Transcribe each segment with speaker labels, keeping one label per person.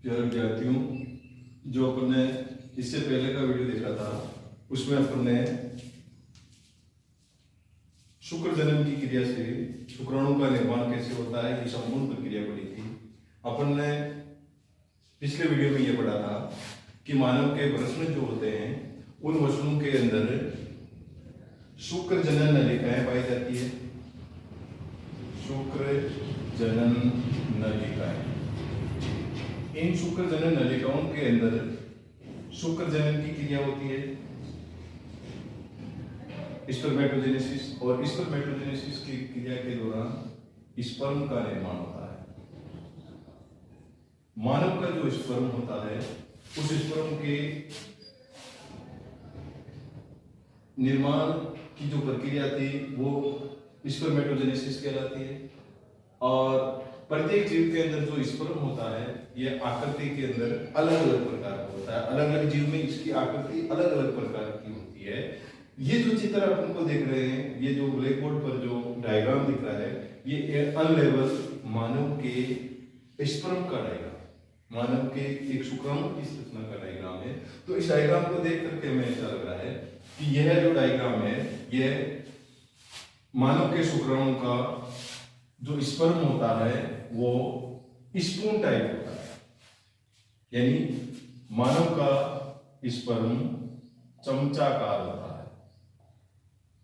Speaker 1: प्यारे विद्यार्थियों, जो अपन ने इससे पहले का वीडियो देखा था उसमें अपन ने शुक्र जनन की क्रिया से शुक्राणु का निर्माण कैसे होता है ये संपूर्ण प्रक्रिया पढ़ी थी। अपन ने पिछले वीडियो में ये पढ़ा था कि मानव के वृषण जो होते हैं उन वृषणों के अंदर शुक्र जनन नलिकाएं पाई जाती है। शुक्र जनन नलिकाएं, इन शुक्र जनन नलिकाओं के अंदर शुक्र जनन की क्रिया होती है, स्पर्मेटोजेनेसिस, और स्पर्मेटोजेनेसिस की क्रिया के दौरान स्पर्म का निर्माण होता है। मानव का जो स्पर्म होता है उस स्पर्म के निर्माण की जो प्रक्रिया थी वो स्पर्मेटोजेनेसिस कहलाती है। और प्रत्येक जीव के अंदर जो स्पर्म होता है ये आकृति के अंदर अलग अलग प्रकार का होता है। अलग अलग जीव में इसकी आकृति अलग अलग प्रकार की होती है। ये जो चित्र अपन को देख रहे हैं, ये जो ब्लैक बोर्ड पर जो डायग्राम दिख रहा है, ये अनलेबल मानव के स्पर्म का डायग्राम, मानव के एक शुक्राणु की संरचना का डायग्राम है। तो इस डायग्राम को देख करके हमें ऐसा लग रहा है कि यह जो डायग्राम है यह मानव के शुक्राणु का जो स्पर्म होता है वो स्पून टाइप होता है, यानी मानव का स्पर्म चमचाकार होता है,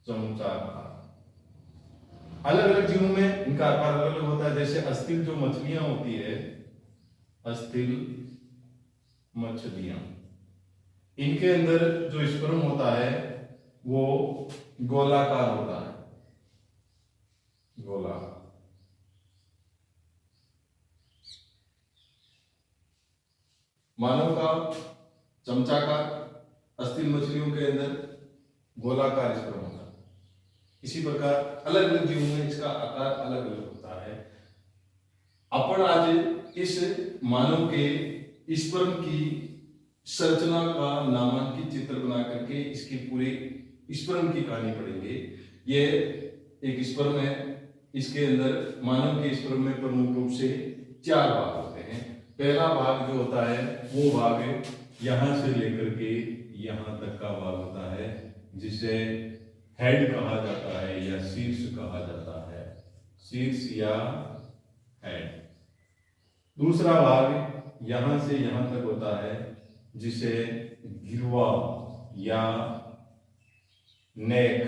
Speaker 1: चमचाकार। अलग अलग जीवों में इनका आकार अलग अलग होता है। जैसे अस्थिल जो मछलियां होती है, अस्थिल मछलियां, इनके अंदर जो स्पर्म होता है वो गोलाकार होता है, गोलाकार। मानव का चमचाकार, अस्थिल मछलियों के अंदर गोलाकार स्पर्म होता है। इसी प्रकार अलग अलग जीवों में इसका आकार अलग अलग होता है। अपन आज इस मानव के स्पर्म की संरचना का नामांकित चित्र बना करके इसकी पूरे स्पर्म की कहानी पढ़ेंगे। ये एक स्पर्म है, इसके अंदर मानव के स्पर्म में प्रमुख रूप से 4 भाग होते हैं। पहला भाग जो होता है वो भाग यहां से लेकर के यहां तक का भाग होता है, जिसे हेड कहा जाता है या शीर्ष कहा जाता है, शीर्ष या हेड। दूसरा भाग यहां से यहां तक होता है जिसे गिरवा या नेक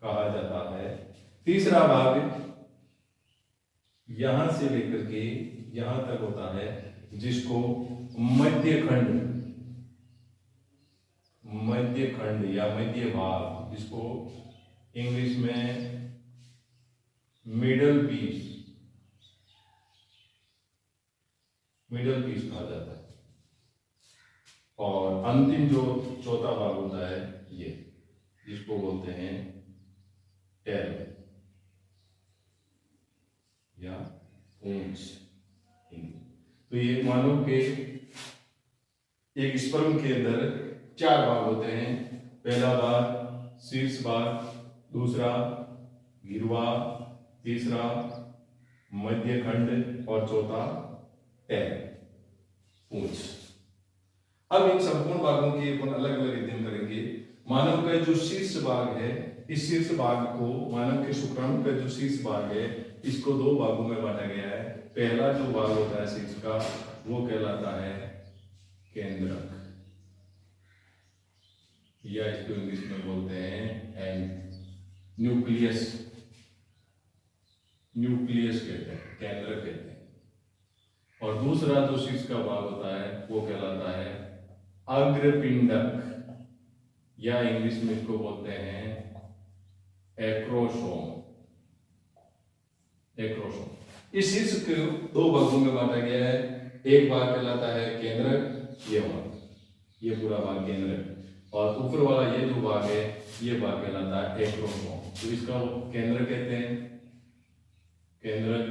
Speaker 1: कहा जाता है। तीसरा भाग यहां से लेकर के यहां तक होता है जिसको मध्यखंड, मध्यखंड या मध्य भाग, जिसको इंग्लिश में मिडल पीस, मिडल पीस कहा जाता है। और अंतिम जो चौथा भाग होता है ये, जिसको बोलते हैं टेल या पूंछ। तो ये मानव के एक स्पर्म के अंदर 4 भाग होते हैं। पहला भाग शीर्ष भाग, दूसरा गिरवा, तीसरा मध्यखंड और चौथा टेल, पूंछ। अब इन संपूर्ण भागों की अपन अलग अलग अध्ययन करेंगे। मानव का जो शीर्ष भाग है, इस शीर्ष भाग को, मानव के शुक्राणु का जो शीर्ष भाग है, इसको 2 भागों में बांटा गया है। पहला जो भाग होता है शीर्ष का वो कहलाता है केंद्रक, या इसको इंग्लिश में बोलते हैं न्यूक्लियस, न्यूक्लियस कहते हैं, केंद्रक कहते हैं। और दूसरा जो शीर्ष का भाग होता है वो कहलाता है अग्रपिंडक, या इंग्लिश में इसको बोलते हैं एक्रोसोम, एक्रोसोम। इस शीर्ष को 2 भागों में बांटा गया है। एक भाग कहलाता है केंद्रक, ये भाग, ये पूरा भाग केंद्रक, और ऊपर वाला ये जो भाग है ये भाग कहलाता है एक्रोसोम। तो इसका केंद्र कहते हैं केंद्रक,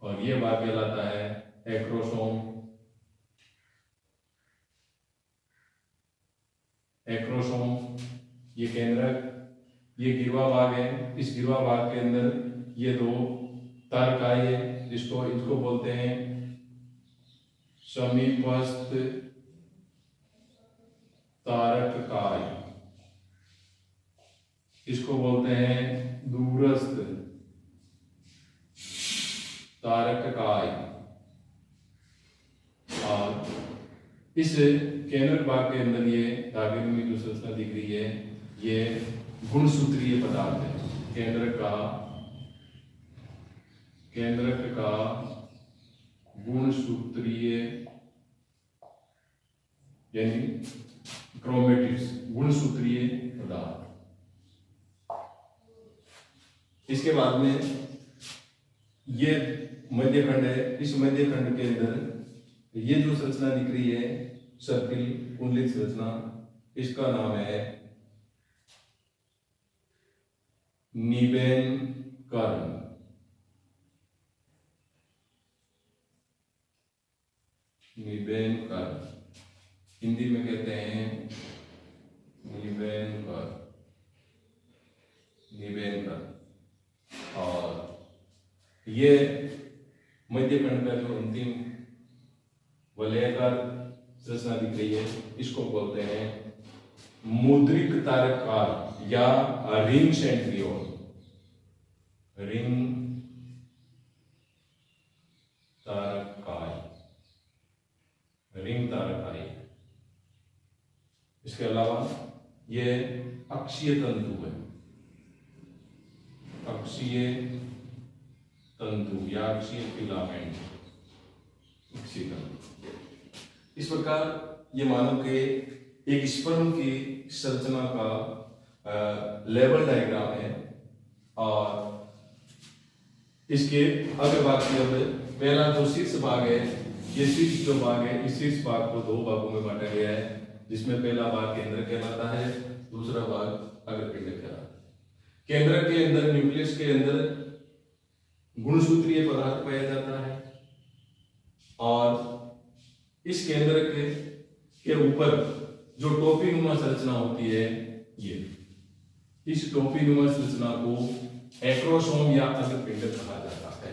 Speaker 1: और ये भाग कहलाता है एक्रोसोम, एक्रोसोम। ये केंद्रक, ये गिरवा भाग है। इस गिरवा भाग के अंदर ये 2 तारकाएं, जिसको इसको बोलते हैं समीपस्थ तारक काय, इसको बोलते हैं दूरस्थ तारक काय। और इस केंद्रक भाग के अंदर ये धागे में जो संरचना दिख रही है ये गुणसूत्रीय पदार्थ है। केंद्रक का गुणसूत्रीय यानी क्रोमेटिड्स, गुणसूत्रीय पदार्थ। इसके बाद में ये मध्यखंड है। इस मध्यखंड के अंदर ये जो संरचना दिख रही है सर्पिल कुंडलित संरचना, इसका नाम है निबेन कर्ण। निबेन कर्ण हिंदी में कहते हैं निबेन कर्ण, निबेन कर्ण। और ये मध्यखंड का जो अंतिम वलयाकार संरचना दिख रही है इसको बोलते हैं मुद्रिक तारक या रिंग सेंट्रियोल, रिंग तारकाय, रिंग तारकाय। इसके अलावा ये अक्षीय तंतु है, अक्षीय तंतु या अक्षीय फिलामेंट, अक्षीय तंतु। इस प्रकार ये मानव के एक स्पर्म की संरचना का लेवल डायग्राम है। और इसके अग्र भाग की अब पहला जो शीर्ष भाग है, ये शीर्ष जो भाग है इस शीर्ष भाग को दो भागों में बांटा गया है, जिसमें पहला भाग केंद्र कहलाता है, दूसरा भाग अग्रपिंड कहलाता है। केंद्र के अंदर न्यूक्लियस के अंदर गुणसूत्रीय पदार्थ पाया जाता है और इस केंद्र के ऊपर जो टोपी नुमा संरचना होती है, ये इस टोपी नुमा संरचना को एक्रोसोम या अग्रपिंड कहा जाता है।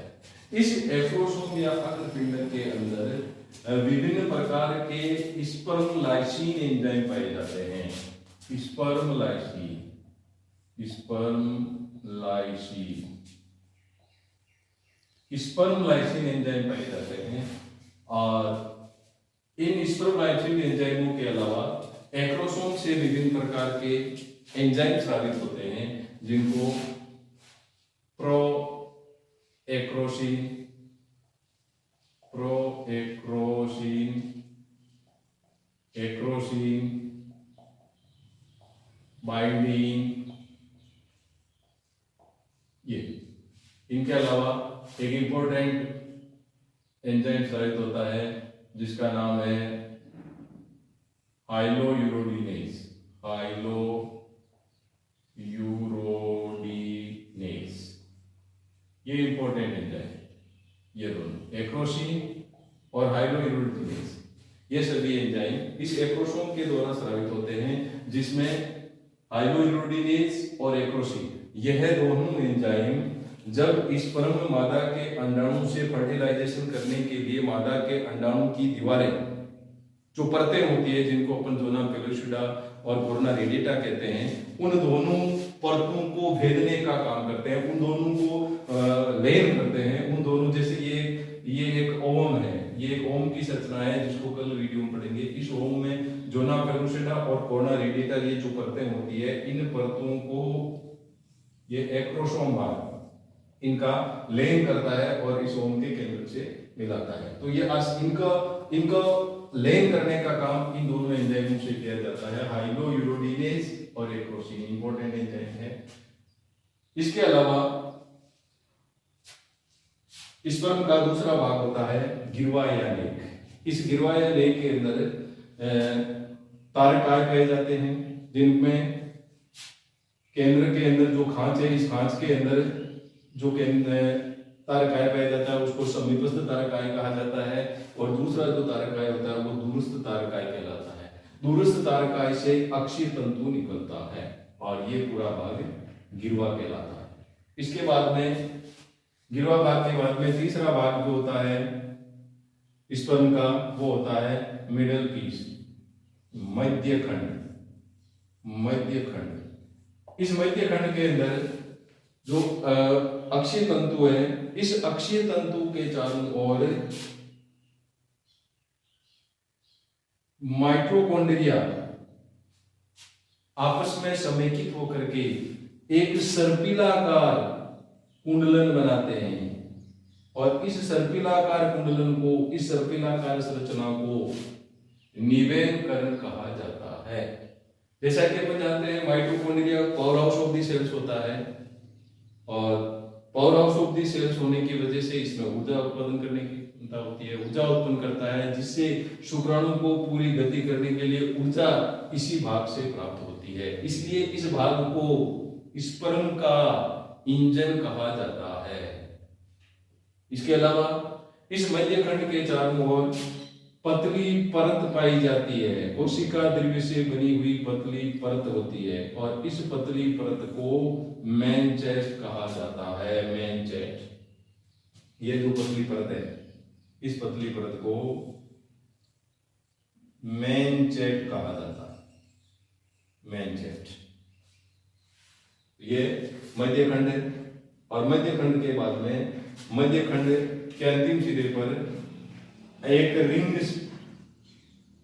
Speaker 1: इस एक्रोसोम या अग्रपिंड के अंदर विभिन्न प्रकार के स्पर्म लाइसिन एंजाइम पाए जाते हैं। Sperm lysine, sperm lysine, sperm lysine enzyme पाए जाते हैं। और इन स्पर्म लाइसिन एंजाइमों के अलावा एक्रोसोम से विभिन्न प्रकार के एंजाइम स्रावित होते हैं, जिनको प्रो एक्रोसिन, एक्रोसिन, बाइंडीन, ये। इनके अलावा एक इंपॉर्टेंट एंजाइम स्रावित होता है जिसका नाम है हाइलोयूरोडिनेज, हाइलोयूरोडिनेज। ये इंपॉर्टेंट एंजाइम, ये दोनों एक्रोसिन और हाइलोयूरोडिनेज, ये सभी एंजाइम इस एक्रोसोम के द्वारा स्रावित होते हैं, जिसमें हाइलोयूरोडिनेज और एक्रोसिन यह दोनों एंजाइम जब स्पर्म मादा के अंडाणु से फर्टिलाइजेशन करने के लिए मादा के अंडाणु की दीवारें जो परतें होती है, जिनको अपन जोना पेलोसिडा और कोरोना रेडिएटा कहते हैं, उन दोनों परतों को भेदने का काम करते हैं, उन दोनों को लेन करते हैं। उन दोनों जैसे ये एक ओम है, ये एक ओम की संरचना है जिसको कल वीडियो में पढ़ेंगे। इस ओम में जोना पेलोसिडा और कोरोना रेडिएटा ये जो परतें होती है, इन परतों को ये एक्रोसोम भाग इनका लेन करता है और इस ओम के केंद्र से मिलाता है। तो ये इनका लेन करने का काम इन दोनों एंजाइमों से किया जाता है, हाइलोयूरोडिनेज और एक्रोसिन, इंपॉर्टेंट एंजाइम है। इसके अलावा स्पर्म का दूसरा भाग होता है गिरवा या लेक। इस गिरवा या लेक के अंदर तारकाय पाए जाते हैं, जिनमें केंद्र के अंदर जो खांच है, इस खांच के अंदर जो तारकाय पाया जाता है उसको समीपस्थ तारकाय कहा जाता है, और दूसरा जो तारकाय होता है वो दूरस्थ तारकाय कहलाता है। दूरस्थ तारकाय से अक्षीय तंतु निकलता है और ये पूरा भाग गिरवा कहलाता है। इसके बाद में गिरवा भाग के बाद में तीसरा भाग जो होता है स्पर्म का वो होता है मिडल पीस, मध्य खंड। मध्य खंड, इस मध्य खंड के अंदर जो अक्षीय तंतु है, इस अक्षीय तंतु के चारों ओर माइटोकॉन्ड्रिया आपस में समेकित होकर के एक सर्पिलाकार कुंडलन बनाते हैं, और इस सर्पिलाकार कुंडलन को, इस सर्पिलाकार संरचना को निवेनकरण कहा जाता है। जैसा कि अपन जानते हैं mitochondria power house of the cells होता है, और power house of the cells होने की वजह से इसमें ऊर्जा उत्पादन करने की क्षमता होती है, ऊर्जा उत्पन्न करता है, जिससे शुक्राणु को पूरी गति करने के लिए ऊर्जा इसी भाग से प्राप्त होती है। इसलिए इस भाग को स्पर्म का इंजन कहा जाता है। इसके अलावा इस मध्य खंड के चारों ओर पतली परत पाई जाती है, कोशिका द्रव्य से बनी हुई पतली परत होती है, और इस पतली परत को मेनचेस्ट कहा जाता है। मेनचेस्ट, ये जो पतली परत है, इस पतली परत को मेनचेस्ट कहा जाता है। मेनचेस्ट, ये मध्य खंड है, और मध्य खंड के बाद में मध्य खंड के अंतिम सिरे पर एक रिंग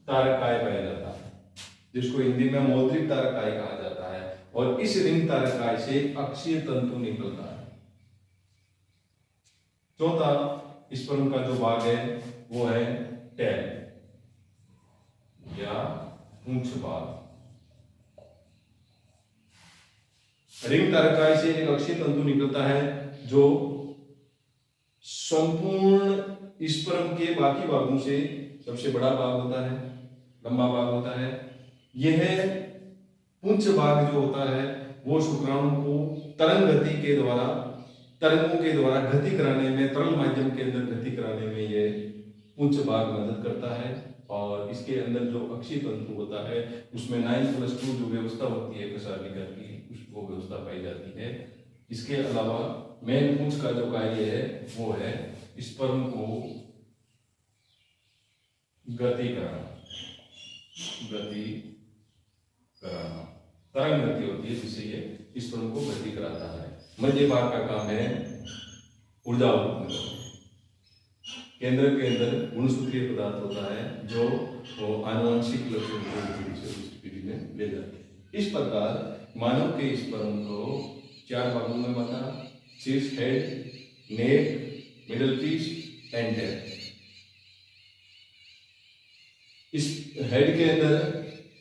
Speaker 1: तारकाय पाया जाता है, जिसको हिंदी में मौद्रिक तारकाय कहा जाता है, और इस रिंग तारकाय से अक्षीय तंतु निकलता है। चौथा स्पर्म का जो भाग है वो है टेल या पूंछ भाग। रिंग तारकाय से एक अक्षीय तंतु निकलता है जो संपूर्ण स्पर्म के बाकी भागों से सबसे बड़ा भाग होता है, लंबा भाग होता है। यह पुंछ भाग जो होता है वो शुक्राणु को तरंग गति के द्वारा, तरंगों के द्वारा गति कराने में, तरल माध्यम के अंदर गति कराने में यह पुंछ भाग मदद करता है। और इसके अंदर जो अक्षीय तंतु होता है उसमें 9+2 जो व्यवस्था होती है प्रसारिका की, वो व्यवस्था पाई जाती है। इसके अलावा मेन पुंछ का जो कार्य है वो है स्पर्म को गति कराना, तरंग गति होती है जिससे ये स्पर्म को गति कराता है। मध्य भाग का काम है ऊर्जा उत्पन्न करना। केंद्र के अंदर गुणसूत्रीय पदार्थ होता है जो आनुवंशिक लक्षण को पीढ़ी से दूसरी पीढ़ी में ले जाते हैं। इस प्रकार मानव के स्पर्म को 4 भागों में बांटा: शीर्ष, head, neck, middle piece and tail. इस हेड के अंदर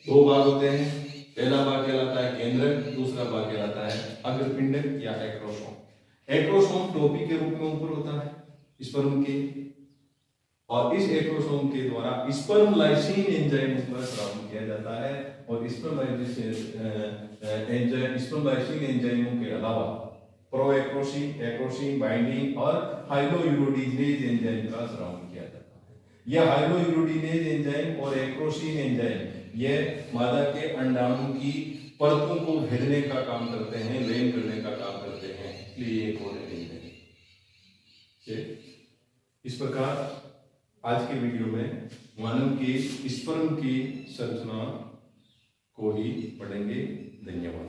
Speaker 1: 2 भाग होते हैं। पहला भाग कहलाता है केंद्रक, दूसरा भाग कहलाता है अग्रपिंडक या एक्रोसोम। एक्रोसोम टोपी के रूप में ऊपर होता है स्पर्म के, और इस एक्रोसोम के द्वारा स्पर्म लाइसिन एंजाइम पर स्राव किया जाता है। और स्पर्म लाइसिन एंजाइमों के अलावा प्रो एक्रोसिन, एक्रोसिन बाइंडिंग और हाइलोयूरोडीनेज एंजाइम का स्राव किया जाता है। यह हाइलोयूरोडीनेज एंजाइम और एक्रोसिन एंजाइम यह मादा के अंडाणु की परतों को भेजने का काम करते हैं, लेन करने का काम करते हैं, इसलिए ये कोलेजन है। इस प्रकार आज के वीडियो में मानव के स्पर्म की संरचना को ही पढ़ेंगे। धन्यवाद।